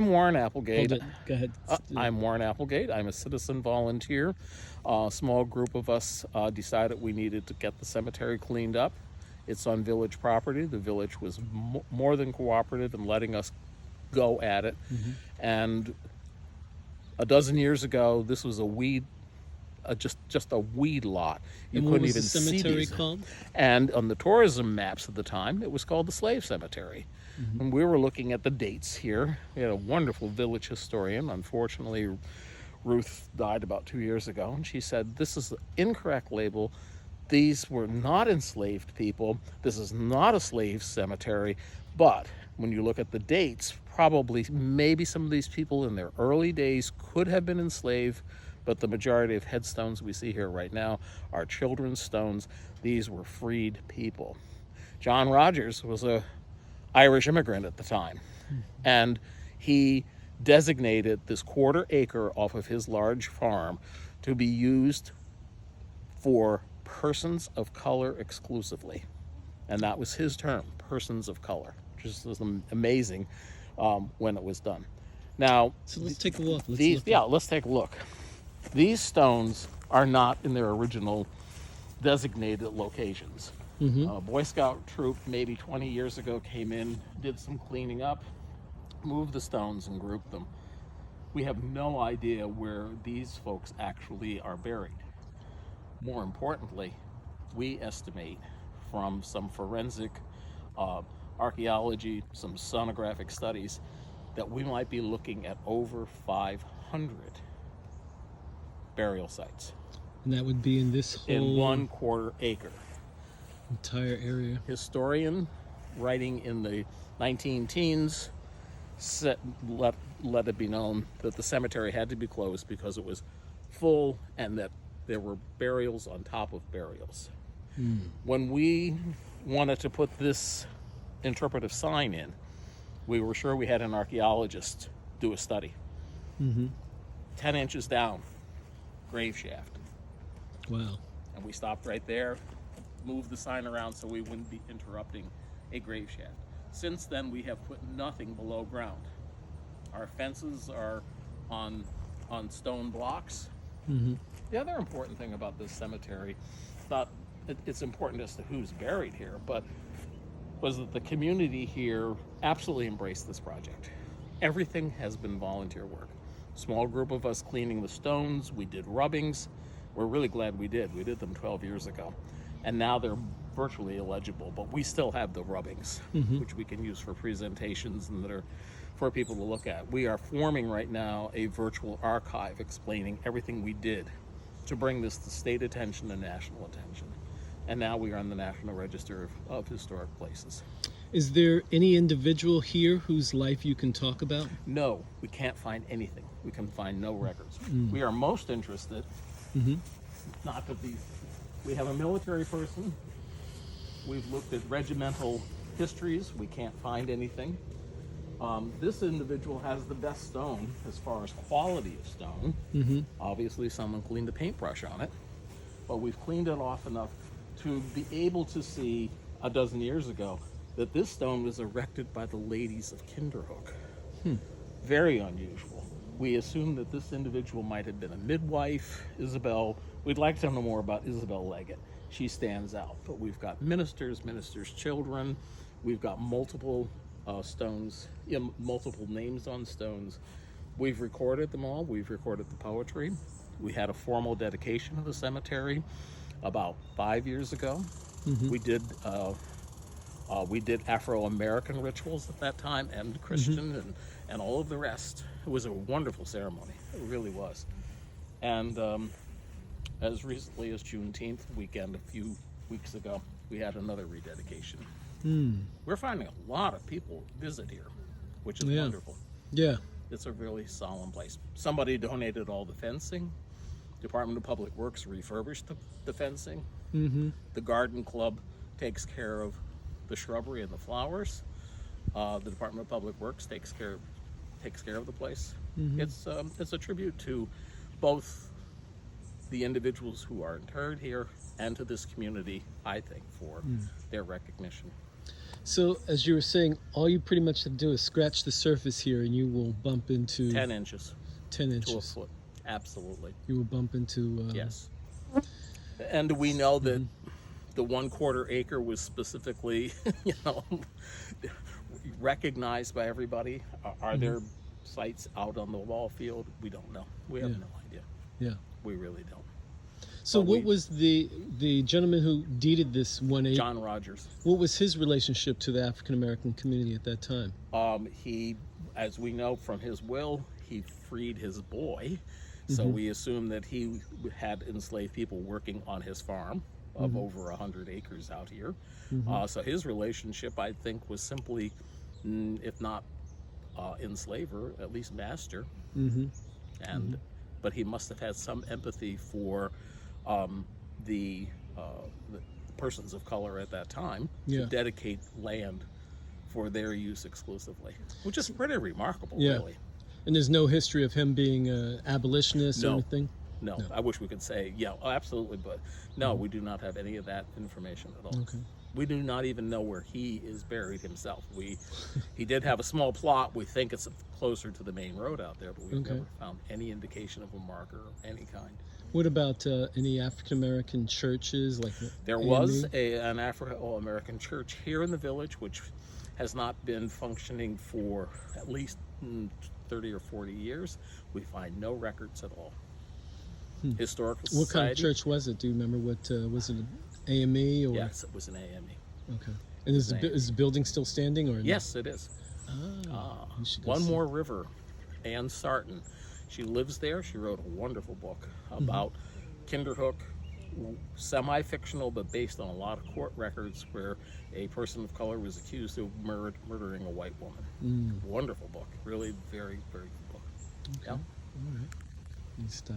I'm Warren Applegate. Hold it. Go ahead. I'm Warren Applegate. I'm a citizen volunteer. A small group of us decided we needed to get the cemetery cleaned up. It's on village property. The village was more than cooperative in letting us go at it. And a dozen years ago, this was a weed, just a weed lot. You And couldn't what was even the see cemetery these. called? And on the tourism maps at the time, it was called the Slave Cemetery. And we were looking at the dates here. We had a wonderful village historian. Unfortunately, Ruth died about 2 years ago, and she said, this is the incorrect label. These were not enslaved people. This is not a slave cemetery. But when you look at the dates, probably maybe some of these people in their early days could have been enslaved, but the majority of headstones we see here right now are children's stones. These were freed people. John Rogers was a Irish immigrant at the time, and he designated this 1/4 acre off of his large farm to be used for persons of color exclusively. And that was his term, persons of color, which is amazing when it was done. Now, So let's take a look. let's take a look. These stones are not in their original designated locations. Boy Scout troop maybe 20 years ago came in, did some cleaning up, moved the stones and grouped them. We have no idea where these folks actually are buried. More importantly, we estimate from some forensic archaeology, some sonographic studies, that we might be looking at over 500 burial sites And that would be in this whole in 1/4 acre. entire area. Historian writing in the 19-teens let it be known that the cemetery had to be closed because it was full and that there were burials on top of burials. When we wanted to put this interpretive sign in, we were sure we had an archaeologist do a study. 10 inches down, grave shaft. Wow. And we stopped right there, moved the sign around so we wouldn't be interrupting a grave shaft. Since then, we have put nothing below ground. Our fences are on stone blocks. The other important thing about this cemetery, it's important as to who's buried here, but was that the community here absolutely embraced this project. Everything has been volunteer work. Small group of us cleaning the stones. We did rubbings. We're really glad we did. We did them 12 years ago. And now they're virtually illegible, but we still have the rubbings, which we can use for presentations and that are for people to look at. We are forming right now a virtual archive explaining everything we did to bring this to state attention and national attention. And now we are on the National Register of Historic Places. Is there any individual here whose life you can talk about? No, we can't find anything. We can find no records. We are most interested, not that we have a military person. We've looked at regimental histories. We can't find anything. This individual has the best stone as far as quality of stone. Obviously, someone cleaned a paintbrush on it, but we've cleaned it off enough to be able to see a dozen years ago that this stone was erected by the ladies of Kinderhook. Very unusual. We assume that this individual might have been a midwife, Isabel. We'd like to know more about Isabel Leggett. She stands out, but we've got ministers' children. We've got multiple stones, multiple names on stones. We've recorded them all. We've recorded the poetry. We had a formal dedication of the cemetery about 5 years ago. We did Afro-American rituals at that time and Christian and all of the rest. It was a wonderful ceremony. It really was. And as recently as Juneteenth weekend, a few weeks ago, we had another rededication. We're finding a lot of people visit here, which is wonderful. Yeah. It's a really solemn place. Somebody donated all the fencing. Department of Public Works refurbished the fencing. The garden club takes care of the shrubbery and the flowers. The Department of Public Works takes care of the place. It's a tribute to both the individuals who are interred here and to this community, I think, for their recognition. So, as you were saying, all you pretty much have to do is scratch the surface here, and you will bump into 10 inches 10 to a inches. foot. Absolutely. You will bump into. Yes. And we know that the 1/4 acre was specifically, recognized by everybody. Are there sites out on the ball field? We don't know. We have Yeah. no idea. Yeah. We really don't. So, But what was the gentleman who deeded this 1 acre? John Rogers. What was his relationship to the African American community at that time? He, as we know from his will, he freed his boy. So we assume that he had enslaved people working on his farm of over 100 acres out here. So his relationship, I think, was simply, if not enslaver, at least master. And but he must have had some empathy for the persons of color at that time Yeah. to dedicate land for their use exclusively, which is pretty remarkable, Yeah. really. And there's no history of him being an abolitionist or No. anything? No, I wish we could say, yeah, absolutely, but no, we do not have any of that information at all. Okay. We do not even know where he is buried himself. He did have a small plot. We think it's closer to the main road out there, but we've Okay. never found any indication of a marker of any kind. What about any African American churches like There AME? was an Afro-American church here in the village, which has not been functioning for at least 30 or 40 years. We find no records at all. Historical Society. What kind of church was it? Do you remember what was it? An AME or? Yes, it was an AME. Okay. And is the building still standing or? No? Yes, it is. You should go One see. More River, Ann Sarton. She lives there. She wrote a wonderful book about Kinderhook, semi-fictional, but based on a lot of court records where a person of color was accused of murdering a white woman. Wonderful book. Really very, very good book. Okay. Yeah. All right. You stop.